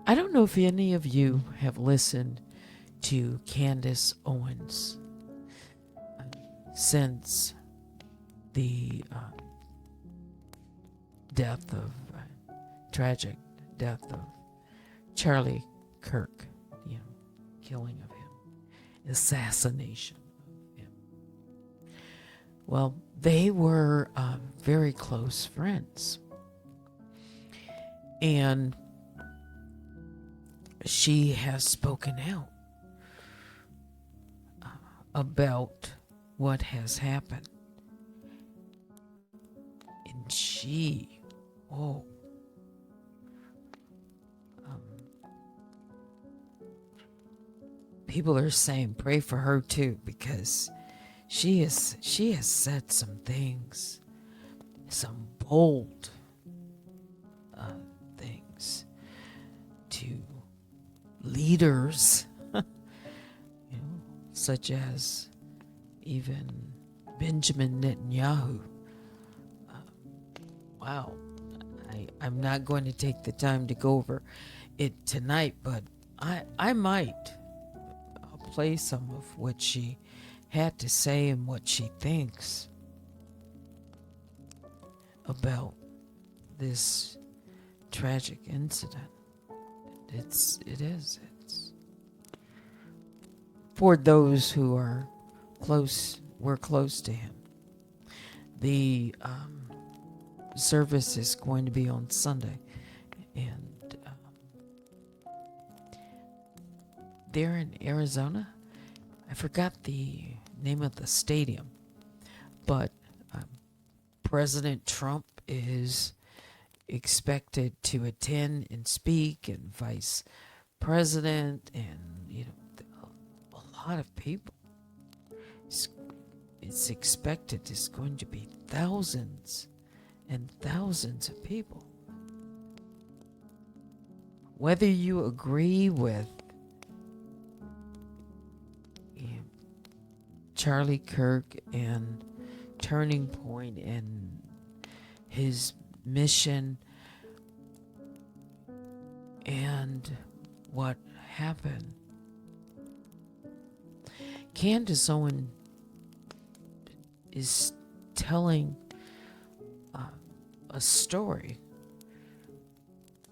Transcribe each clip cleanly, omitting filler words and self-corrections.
I don't know if any of you have listened to Candace Owens since the death of tragic death of Charlie Kirk, killing of him, assassination of him. Well, they were very close friends, and she has spoken out about what has happened. And oh, um, people are saying pray for her too, because she has said some things, some bold things to leaders, such as even Benjamin Netanyahu. Wow. I'm not going to take the time to go over it tonight, but I might. I'll play some of what she had to say and what she thinks about this tragic incident. It's for those who are were close to him. The service is going to be on Sunday, and they're in Arizona. I forgot the name of the stadium, but President Trump is expected to attend and speak, and Vice President, and a lot of people. It's expected it's going to be thousands and thousands of people. Whether you agree with Charlie Kirk and Turning Point and his mission and what happened, Candace Owens is telling a story,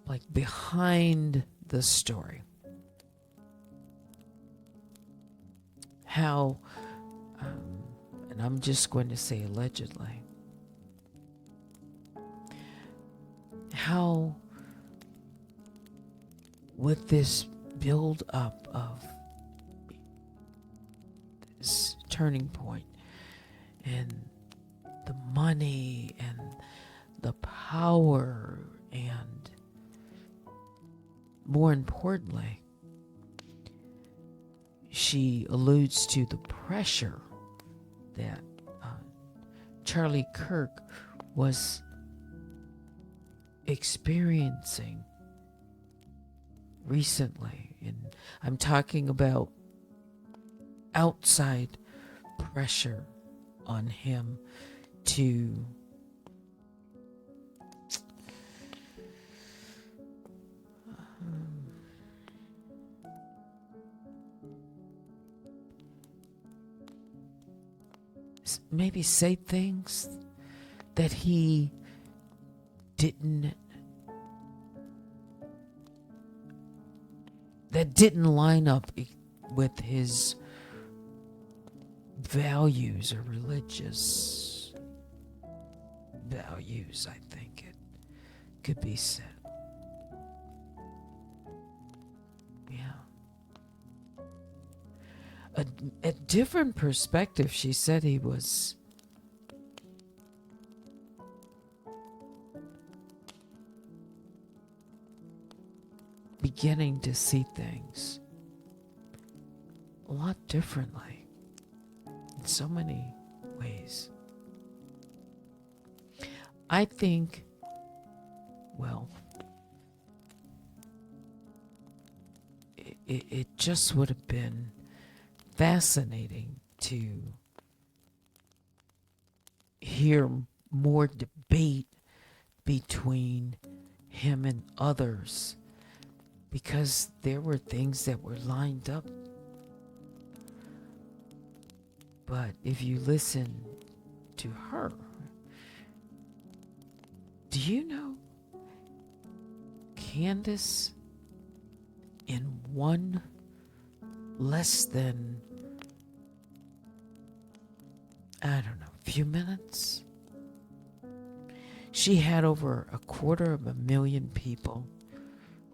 like behind the story. How, and I'm just going to say allegedly, how with this build up of this Turning Point and the money and the power, and more importantly, she alludes to the pressure that Charlie Kirk was experiencing recently. And I'm talking about outside pressure on him to maybe say things that he didn't line up with his values or religious values, I think it could be said. Yeah. A different perspective, she said he was beginning to see things a lot differently in so many ways. I think, well, it just would have been fascinating to hear more debate between him and others because there were things that were lined up. But if you listen to her, do you know Candace, in one less than, I don't know, few minutes, she had over 250,000 people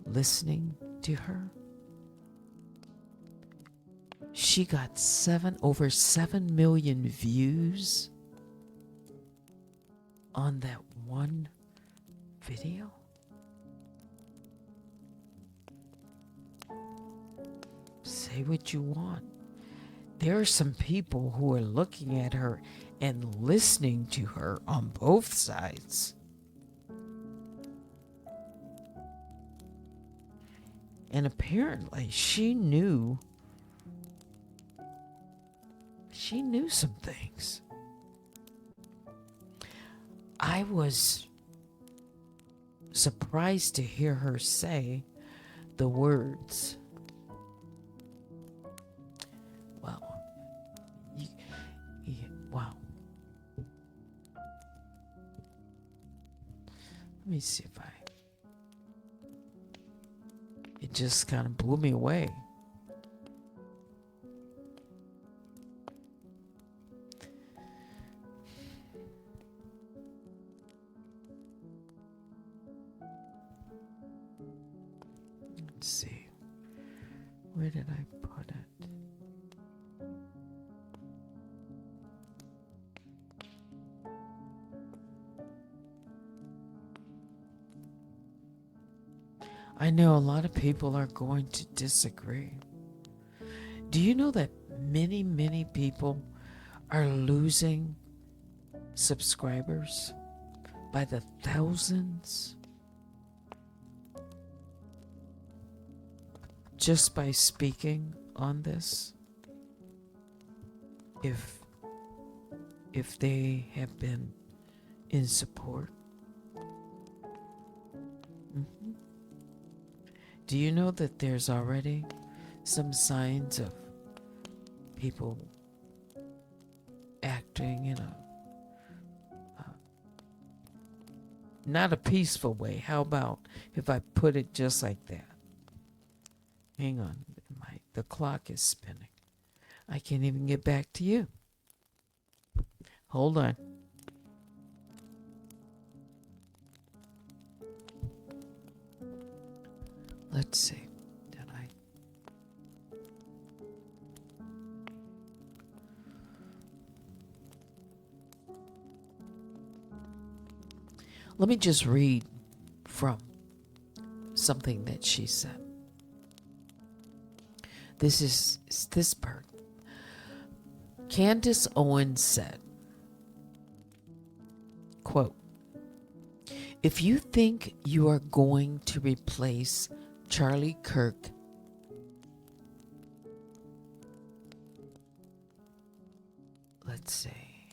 listening to her. She got over 7 million views on that one video. Say what you want. There are some people who are looking at her and listening to her on both sides. And apparently she knew some things. I was surprised to hear her say the words, wow. Let me see if it just kind of blew me away. Let's see. Where did I put it? I know a lot of people are going to disagree. Do you know that many, many people are losing subscribers by the thousands just by speaking on this? If they have been in support. Do you know that there's already some signs of people acting in a not a peaceful way? How about if I put it just like that? Hang on, the clock is spinning. I can't even get back to you. Hold on. Let's see. Did I? Let me just read from something that she said. This is this part. Candace Owens said, quote, "If you think you are going to replace Charlie Kirk, let's say,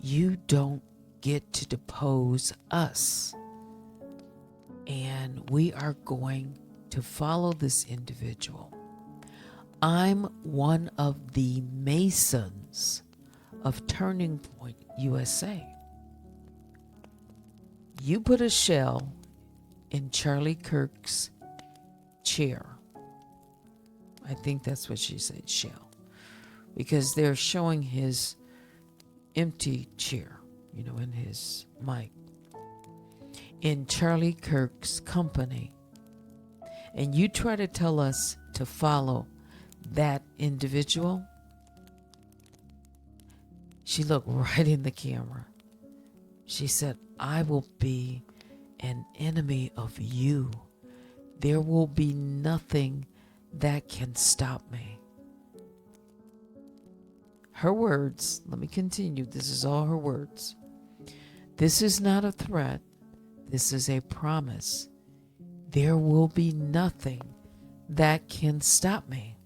you don't get to depose us. And we are going to follow this individual. I'm one of the Masons of Turning Point USA. You put a shell in Charlie Kirk's chair." I think that's what she said, shell. Because they're showing his empty chair, in his mic. In Charlie Kirk's company. And you try to tell us to follow that individual. She looked right in the camera. She said, "I will be an enemy of you. There will be nothing that can stop me." Her words, let me continue. This is all her words. "This is not a threat. This is a promise. There will be nothing that can stop me.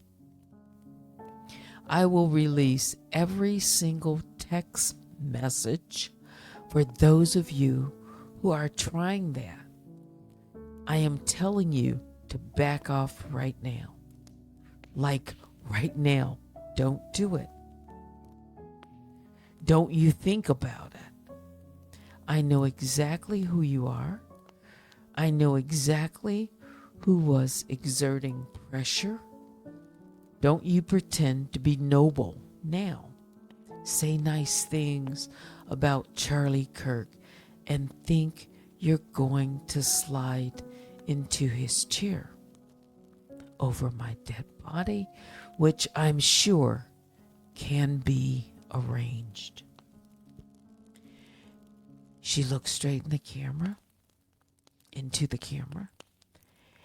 I will release every single text message for those of you who are trying that. I am telling you to back off right now. Like right now. Don't do it. Don't you think about it. I know exactly who you are. I know exactly who was exerting pressure. Don't you pretend to be noble now. Say nice things about Charlie Kirk and think you're going to slide into his chair over my dead body, which I'm sure can be arranged. She looked straight in the camera, into the camera,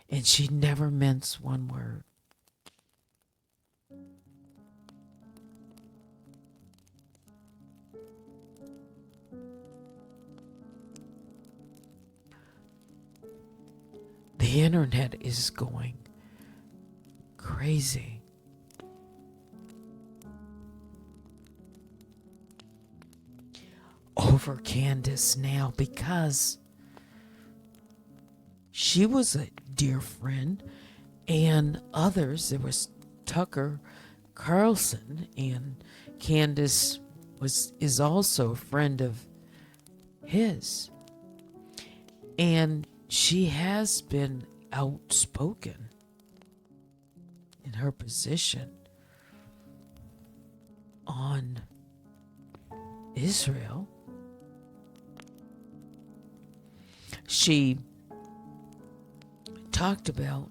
and she never minced one word. The internet is going crazy. Over Candace now because she was a dear friend, and others. There was Tucker Carlson, and Candace is also a friend of his. And she has been outspoken in her position on Israel. She talked about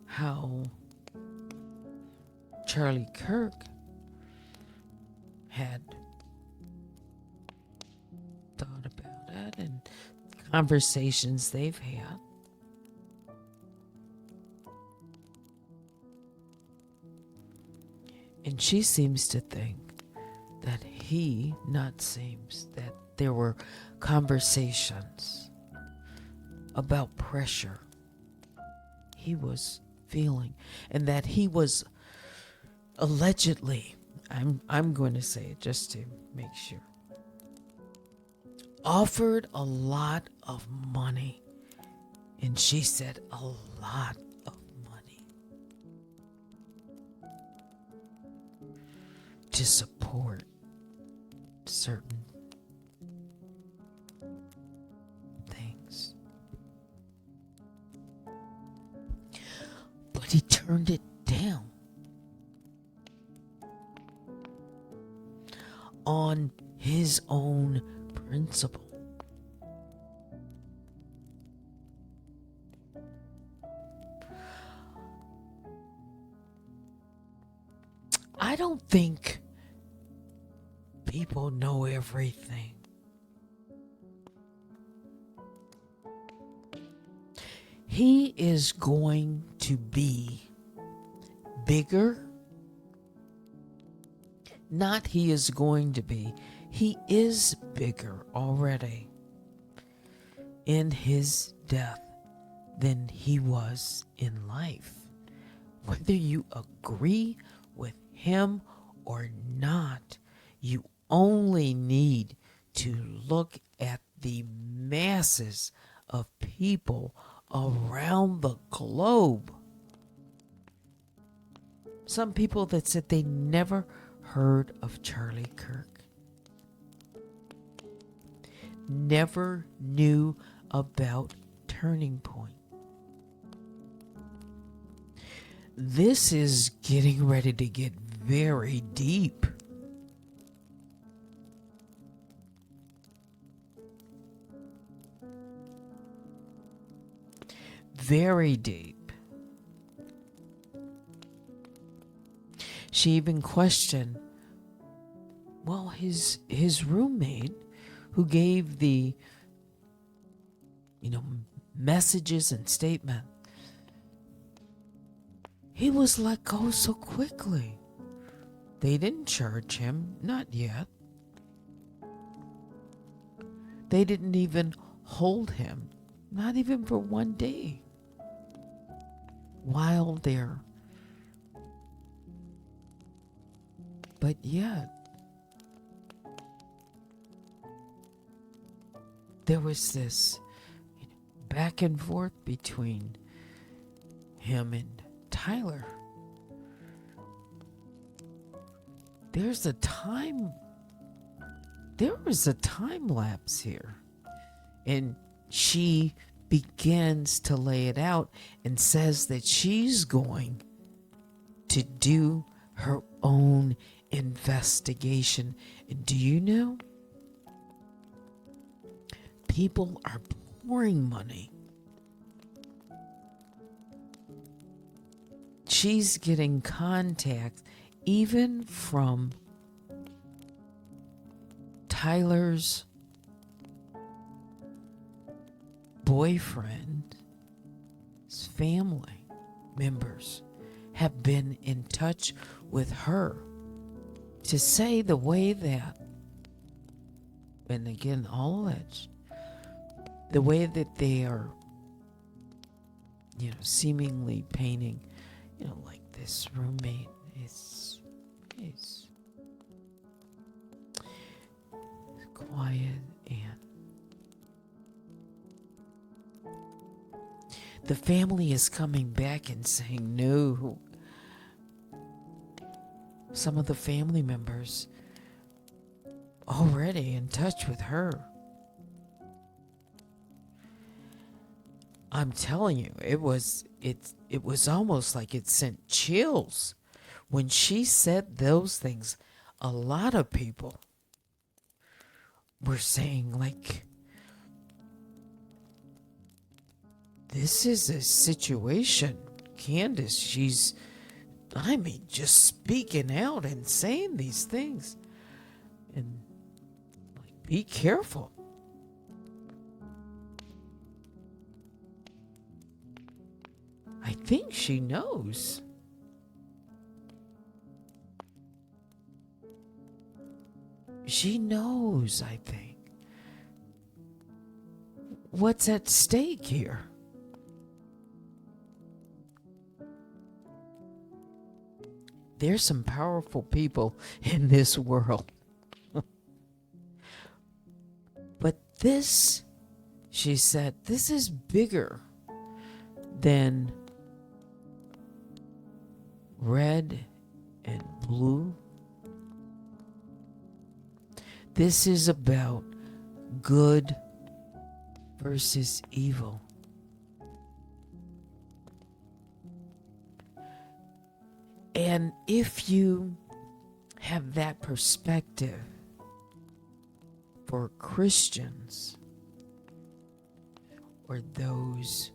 how Charlie Kirk had thought about it and conversations they've had. And she seems to think that that there were conversations about pressure he was feeling, and that he was allegedly, I'm going to say it just to make sure, offered a lot of money. And she said a lot of money to support certain things. But he turned it down on his own principle. I don't think people know everything. He is going to be bigger. Not he is going to be. He is bigger already in his death than he was in life. Whether you agree with him or not, you only need to look at the masses of people around the globe. Some people that said they never heard of Charlie Kirk, never knew about Turning Point. This is getting ready to get very deep. Very deep. She even questioned, well, his roommate who gave the, messages and statement. He was let go so quickly. They didn't charge him, not yet. They didn't even hold him, not even for one day, while there. But yet, there was this back and forth between him and Tyler. There was a time lapse here. And she begins to lay it out and says that she's going to do her own investigation. And do you know? People are pouring money. She's getting contacts even from Tyler's boyfriend. His family members have been in touch with her to say the way that, and again, all alleged, the way that they are, seemingly painting, like this roommate is quiet, and the family is coming back and saying no. Some of the family members already in touch with her. I'm telling you, it was almost like it sent chills when she said those things. A lot of people were saying, like, this is a situation, Candace, she's, just speaking out and saying these things. And, like, be careful. I think she knows. She knows, I think. What's at stake here? There's some powerful people in this world. But this, she said, this is bigger than red and blue. This is about good versus evil. And if you have that perspective for Christians or those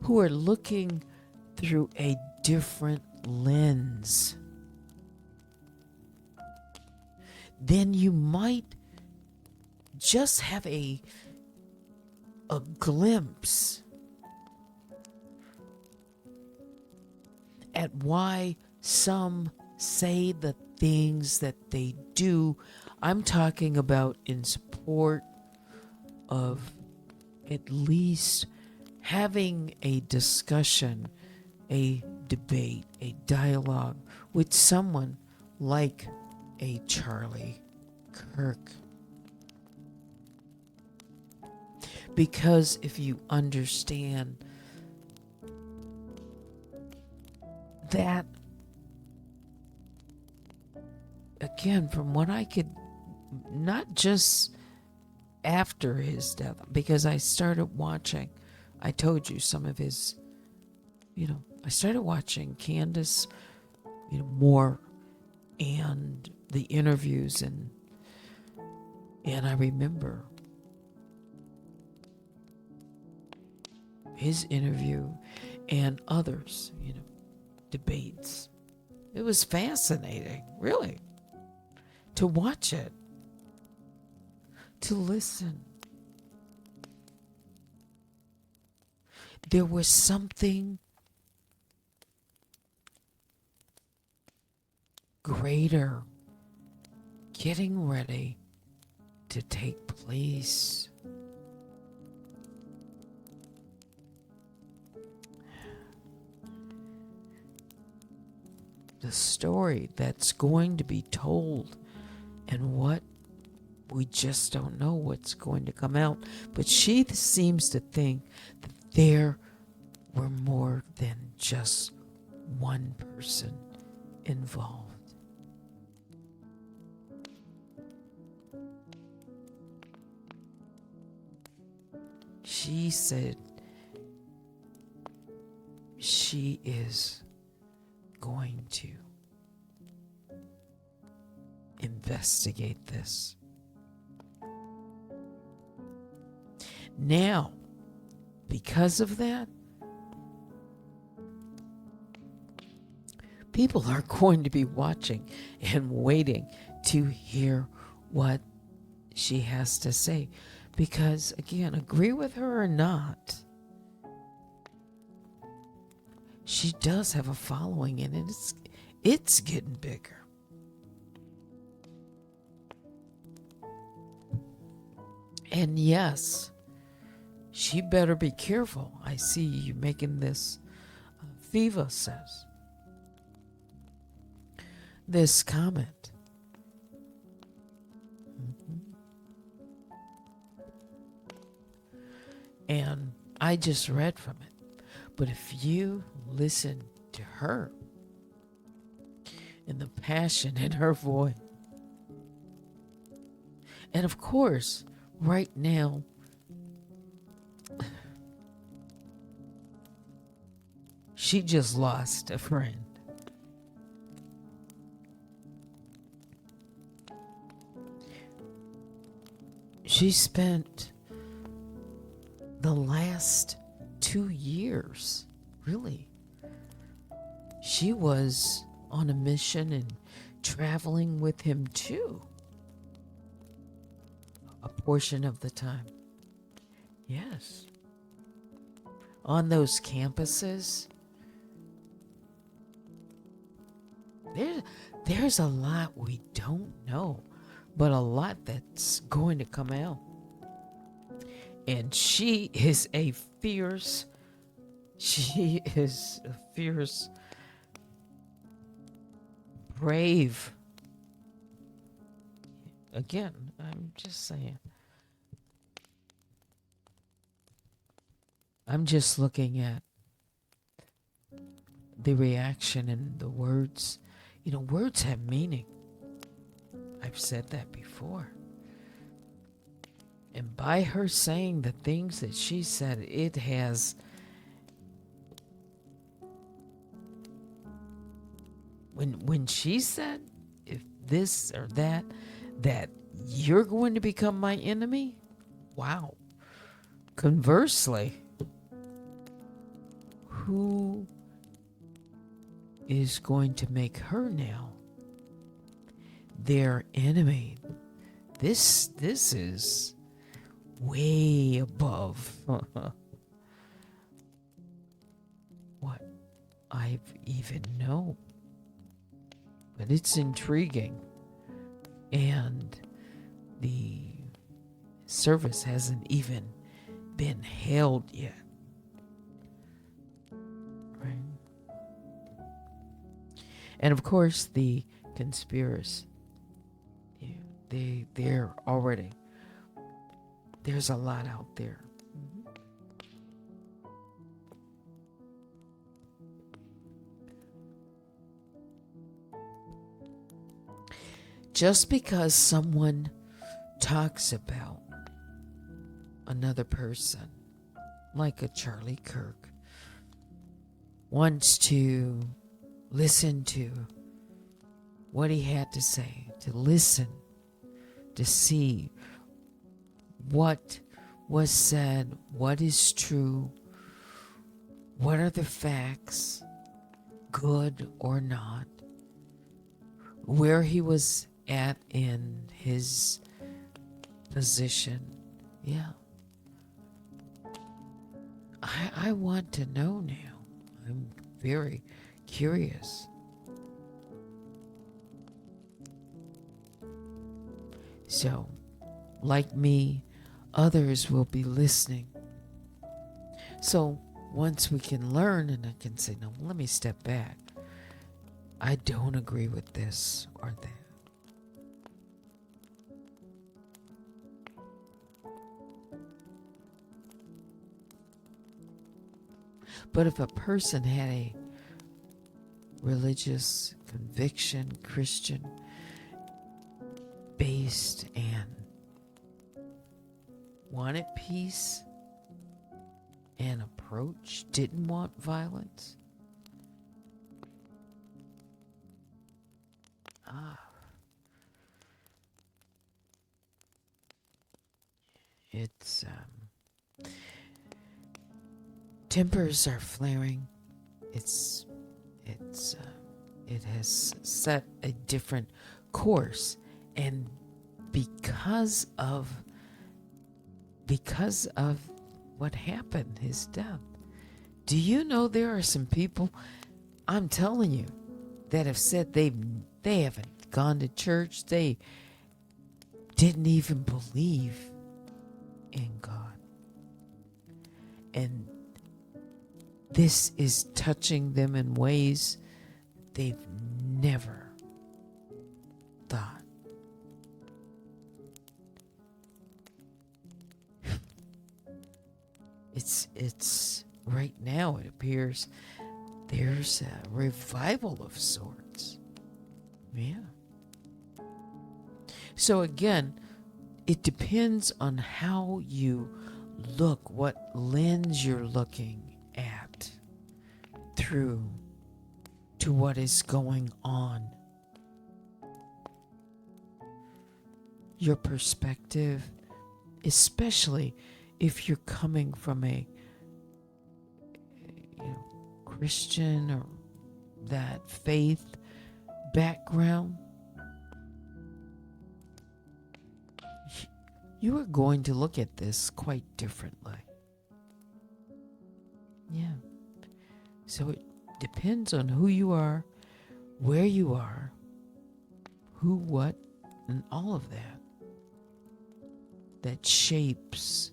who are looking through a different lens, then you might just have a glimpse at why some say the things that they do. I'm talking about in support of at least having a discussion, a debate, a dialogue with someone like a Charlie Kirk. Because if you understand that, again, from what I could, not just after his death, because I started watching, I told you some of his, I started watching Candace, more, and the interviews, and I remember his interview and others, debates. It was fascinating, really, to watch it, to listen. There was something greater getting ready to take place. The story that's going to be told, and what we just don't know what's going to come out. But she seems to think that there we're more than just one person involved. She said she is going to investigate this. Now, because of that, people are going to be watching and waiting to hear what she has to say. Because, again, agree with her or not, she does have a following, and it's getting bigger. And yes, she better be careful. I see you making this, Viva says, this comment. And I just read from it. But if you listen to her and the passion in her voice, and of course, right now, she just lost a friend. She spent the last 2 years, really. She was on a mission and traveling with him too. A portion of the time. Yes. On those campuses. There's a lot we don't know, but a lot that's going to come out. And she is a fierce, brave. Again, I'm just saying. I'm just looking at the reaction and the words. You know, words have meaning. I've said that before. And by her saying the things that she said, it has when she said, if this or that you're going to become my enemy, wow. Conversely, who is going to make her now their enemy? This is way above what I've even known. But it's intriguing. And the service hasn't even been held yet. Right? And of course, the conspirators, they're already, there's a lot out there. Just because someone talks about another person, like a Charlie Kirk, wants to listen to what he had to say, to listen, to see what was said, what is true, what are the facts, good or not, where he was at in his position. Yeah. I want to know now. I'm very curious. So, like me, others will be listening. So, once we can learn and I can say, no, let me step back. I don't agree with this or that. But if a person had a religious conviction, Christian based, and wanted peace and approach, didn't want violence, it's tempers are flaring. It has set a different course, and because of what happened, his death. Do you know there are some people, I'm telling you, that have said they haven't gone to church, they didn't even believe in God, and this is touching them in ways they've never thought. It's right now, it appears there's a revival of sorts. Yeah. So again, it depends on how you look, what lens you're looking at through to what is going on. Your perspective, especially if you're coming from a Christian or that faith background, you are going to look at this quite differently. Yeah. So it depends on who you are, where you are, who, what, and all of that shapes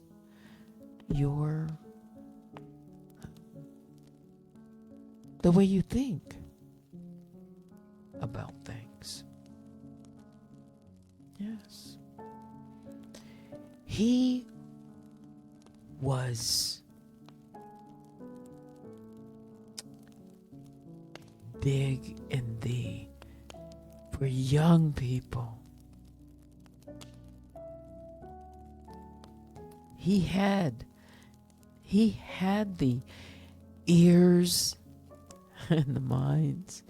your the way you think about things. Yes. He was big in for young people. He had the ears and the minds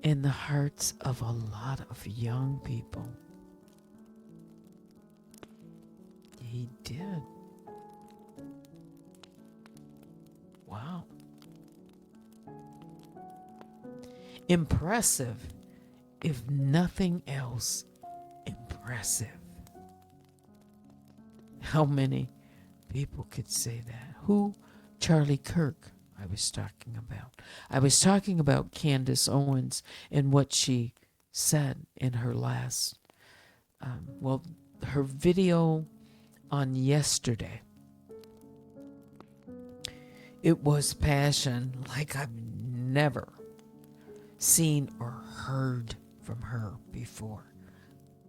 and the hearts of a lot of young people. He did. Wow. Impressive, if nothing else, impressive. How many people could say that? Who? Charlie Kirk, I was talking about. I was talking about Candace Owens and what she said in her last, her video on yesterday. It was passion like I've never seen or heard from her before.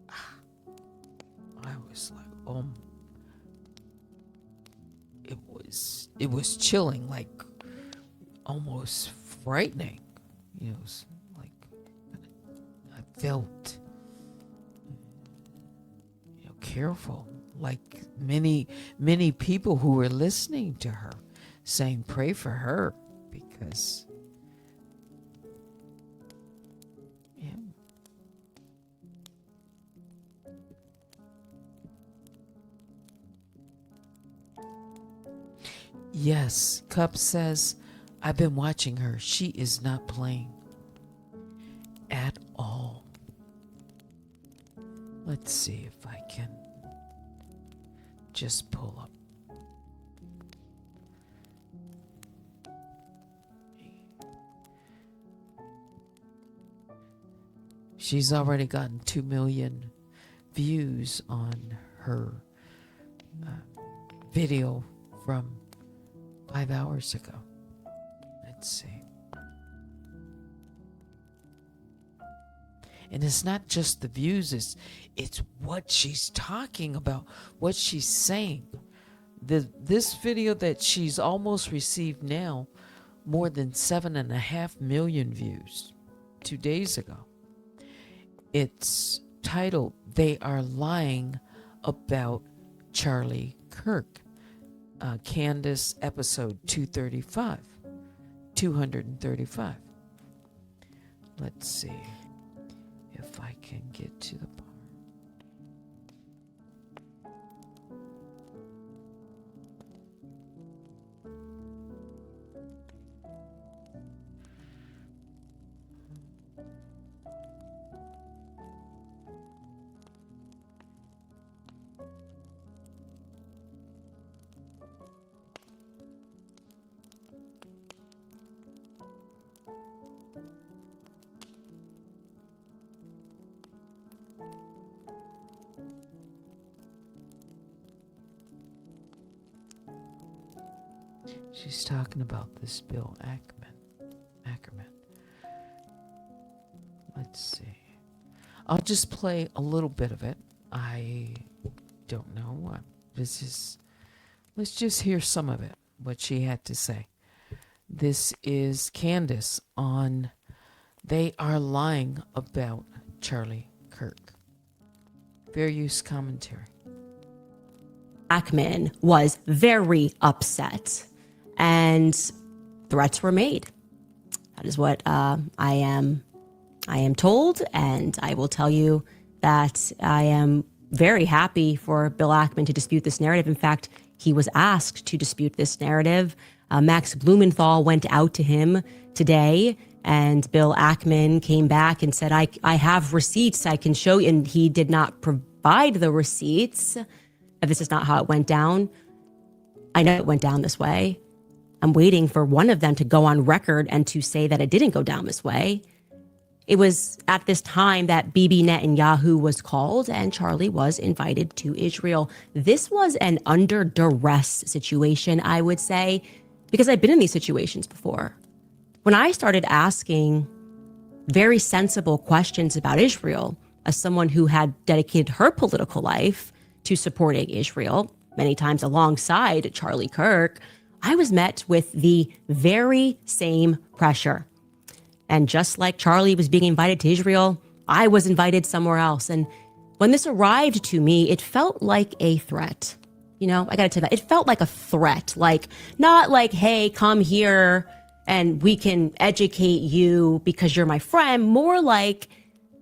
I was like, oh, it was chilling, like almost frightening. It was like I felt careful, like many people who were listening to her saying pray for her, because yes, Cup says, I've been watching her. She is not playing at all. Let's see if I can just pull up. She's already gotten 2 million views on her video from 5 hours ago. Let's see. And it's not just the views, it's what she's talking about, what she's saying. This video that she's almost received now more than 7.5 million views 2 days ago. It's titled, "They Are Lying About Charlie Kirk." Candace episode 235. Let's see if I can get to the part. She's talking about this Bill Ackerman. Let's see. I'll just play a little bit of it. I don't know. Let's just hear some of it, what she had to say. This is Candace on "They Are Lying About Charlie Kirk." Fair use commentary. Ackman was very upset and threats were made. That is what I am told, and I will tell you that I am very happy for Bill Ackman to dispute this narrative. In fact, he was asked to dispute this narrative. Max Blumenthal went out to him today, and Bill Ackman came back and said, I have receipts I can show you, and he did not provide the receipts. This is not how it went down. I know it went down this way. I'm waiting for one of them to go on record and to say that it didn't go down this way. It was at this time that Bibi Netanyahu was called and Charlie was invited to Israel. This was an under duress situation, I would say, because I've been in these situations before. When I started asking very sensible questions about Israel, as someone who had dedicated her political life to supporting Israel, many times alongside Charlie Kirk, I was met with the very same pressure. And just like Charlie was being invited to Israel, I was invited somewhere else. And when this arrived to me, it felt like a threat. You know, I got to tell you that. It felt like a threat, like not like, hey, come here and we can educate you because you're my friend. More like,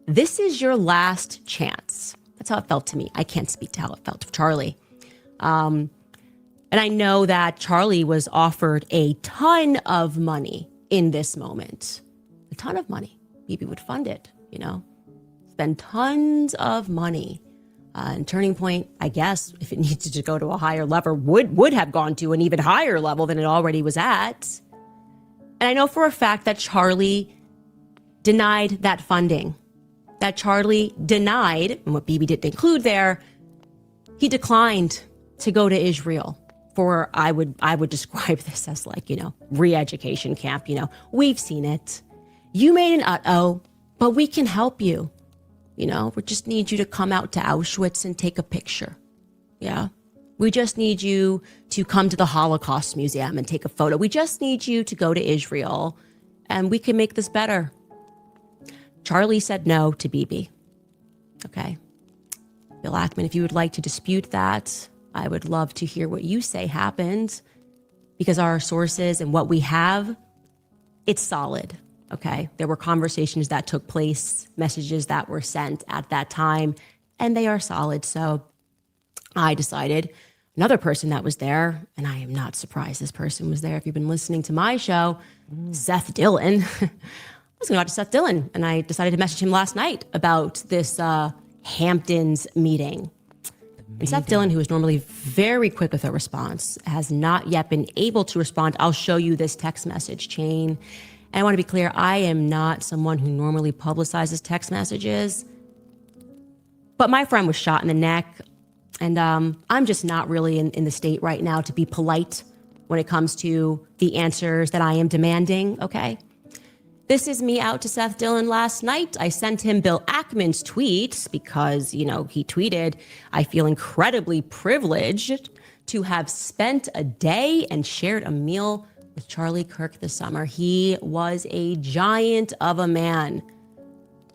this is your last chance. That's how it felt to me. I can't speak to how it felt to Charlie. And I know that Charlie was offered a ton of money in this moment. A ton of money. Maybe would fund it, you know, spend tons of money. And Turning Point, I guess, if it needed to go to a higher level, would have gone to an even higher level than it already was at. And I know for a fact that Charlie denied that funding. That Charlie denied, and what Bibi didn't include there, he declined to go to Israel for, I would describe this as like, you know, re-education camp. You know, we've seen it. You made an uh-oh, but we can help you. You know, we just need you to come out to Auschwitz and take a picture. Yeah. We just need you to come to the Holocaust Museum and take a photo. We just need you to go to Israel and we can make this better. Charlie said no to Bibi. Okay. Bill Ackman, if you would like to dispute that, I would love to hear what you say happened, because our sources and what we have, it's solid. Okay. There were conversations that took place, messages that were sent at that time, and they are solid. So I decided another person that was there, and I am not surprised this person was there. If you've been listening to my show, Seth Dillon, I was going to talk to Seth Dillon, and I decided to message him last night about this Hamptons meeting. And Seth Dillon, who is normally very quick with a response, has not yet been able to respond. I'll show you this text message chain. And I want to be clear, I am not someone who normally publicizes text messages. But my friend was shot in the neck. And I'm just not really in the state right now to be polite when it comes to the answers that I am demanding, okay? This is me out to Seth Dillon last night. I sent him Bill Ackman's tweet because, you know, he tweeted, I feel incredibly privileged to have spent a day and shared a meal with Charlie Kirk this summer. He was a giant of a man.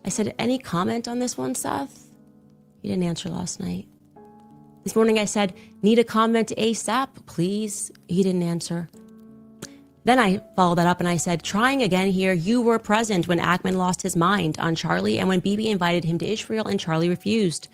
I said, any comment on this one, Seth? He didn't answer last night. This morning I said, need a comment ASAP, please. He didn't answer. Then I followed that up and I said, trying again here, you were present when Ackman lost his mind on Charlie and when Bibi invited him to Israel and Charlie refused.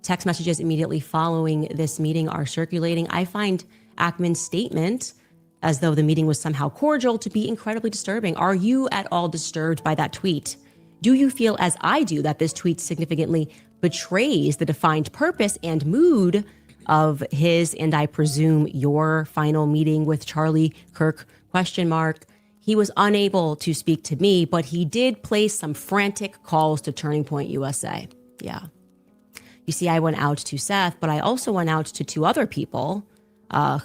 Text messages immediately following this meeting are circulating. I find Ackman's statement, as though the meeting was somehow cordial, to be incredibly disturbing. Are you at all disturbed by that tweet? Do you feel, as I do, that this tweet significantly betrays the defined purpose and mood of his, and I presume your, final meeting with Charlie Kirk? ? He was unable to speak to me, but he did place some frantic calls to Turning Point USA. Yeah. You see, I went out to Seth, but I also went out to two other people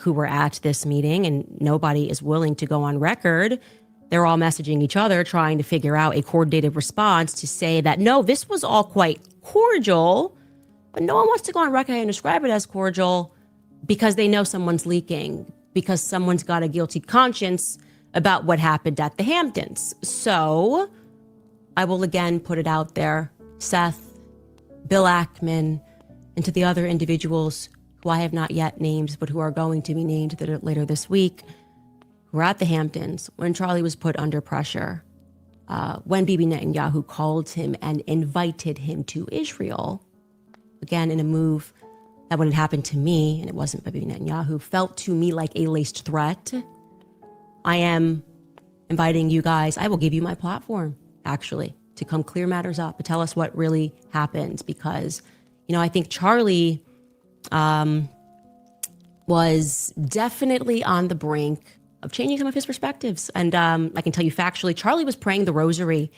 who were at this meeting, and nobody is willing to go on record. They're all messaging each other, trying to figure out a coordinated response to say that, no, this was all quite cordial, but no one wants to go on record and describe it as cordial because they know someone's leaking, because someone's got a guilty conscience about what happened at the Hamptons. So I will again put it out there, Seth, Bill Ackman, and to the other individuals who I have not yet named, but who are going to be named later this week, who were at the Hamptons when Charlie was put under pressure, when Bibi Netanyahu called him and invited him to Israel, again in a move that when it happened to me, and it wasn't Bibi Netanyahu, felt to me like a laced threat. I am inviting you guys, I will give you my platform, actually, to come clear matters up, to tell us what really happened, because, I think Charlie was definitely on the brink of changing some of his perspectives. And I can tell you factually, Charlie was praying the rosary.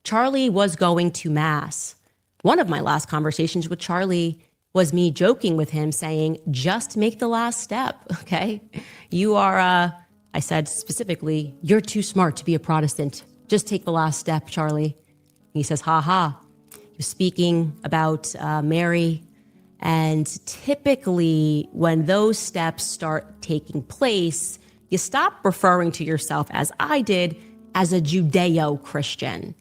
Charlie was going to mass. One of my last conversations with Charlie was me joking with him saying, just make the last step, okay? You are, I said specifically, you're too smart to be a Protestant. Just take the last step, Charlie. He says, ha ha. He was speaking about Mary. And typically when those steps start taking place, you stop referring to yourself, as I did, as a Judeo-Christian.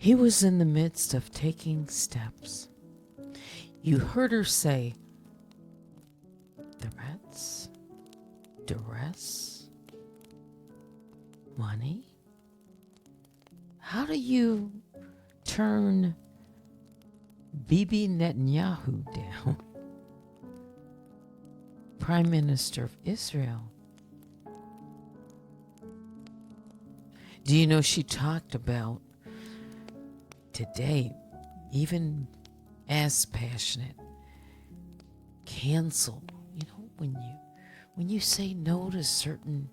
He was in the midst of taking steps. You heard her say, threats, duress, money. How do you turn Bibi Netanyahu down? Prime Minister of Israel. Do you know she talked about today, even as passionate, cancel. When you say no to certain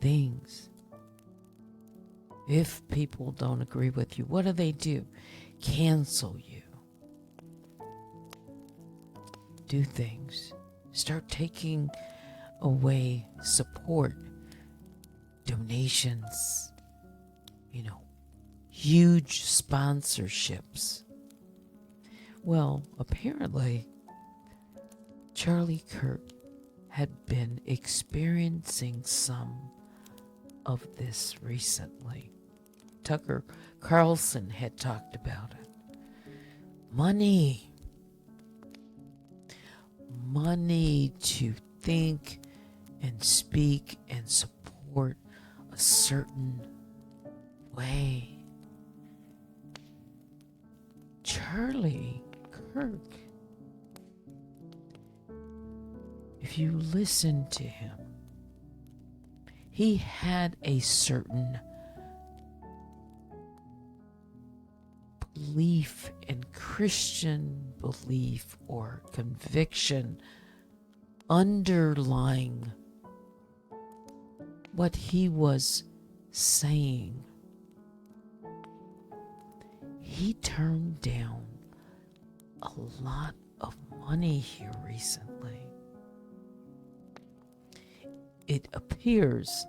things, if people don't agree with you, what do? Cancel you. Do things. Start taking away support, donations, huge sponsorships. Well, apparently, Charlie Kirk had been experiencing some of this recently. Tucker Carlson had talked about it. Money to think and speak and support a certain way. Charlie Kirk, if you listen to him, he had a certain belief and Christian belief or conviction underlying what he was saying. He turned down a lot of money here recently. It appears,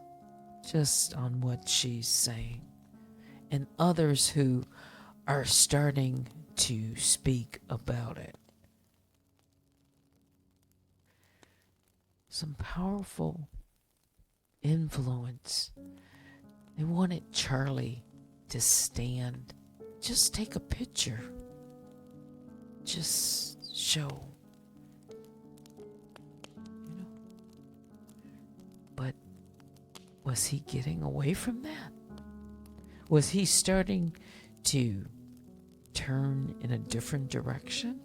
just on what she's saying, and others who are starting to speak about it. Some powerful influence. They wanted Charlie to stand. Just take a picture. Just show. But was he getting away from that? Was he starting to turn in a different direction?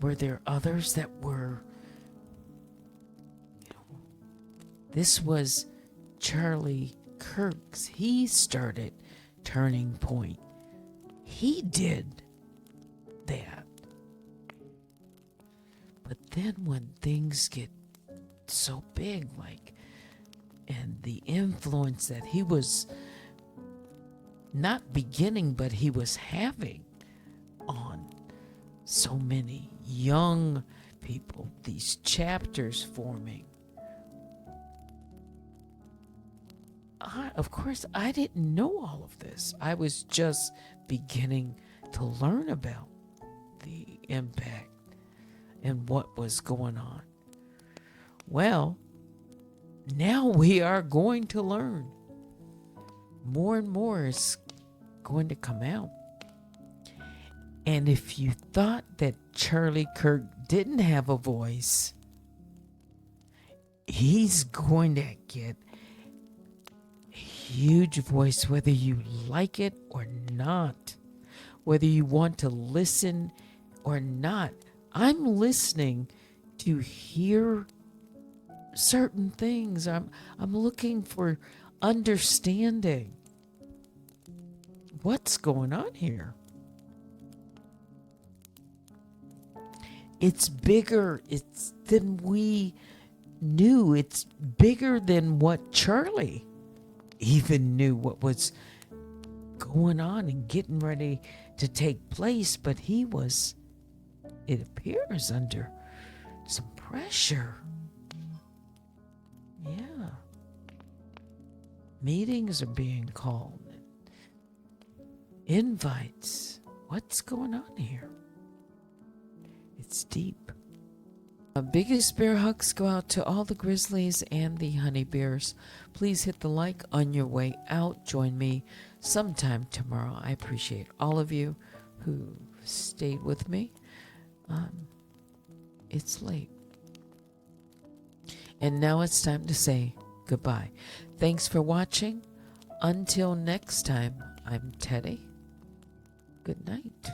Were there others that were, this was Charlie Kirk's. He started turning point. He did that. But then when things get so big, and the influence that he was not beginning, but he was having on so many young people, these chapters forming. Of course, I didn't know all of this. I was just beginning to learn about the impact and what was going on. Well, now we are going to learn. More and more is going to come out. And if you thought that Charlie Kirk didn't have a voice, he's going to get a huge voice, whether you like it or not, whether you want to listen or not. I'm listening to hear certain things. I'm looking for understanding. What's going on here? It's bigger. It's than we knew. It's bigger than what Charlie even knew what was going on and getting ready to take place. But he was, it appears, under some pressure. Yeah. Meetings are being called. Invites. What's going on here? It's deep. Biggest bear hugs go out to all the grizzlies and the honey bears. Please hit the like on your way out. Join me sometime tomorrow. I appreciate all of you who stayed with me. It's late. And now it's time to say goodbye. Thanks for watching. Until next time, I'm Teddy. Good night.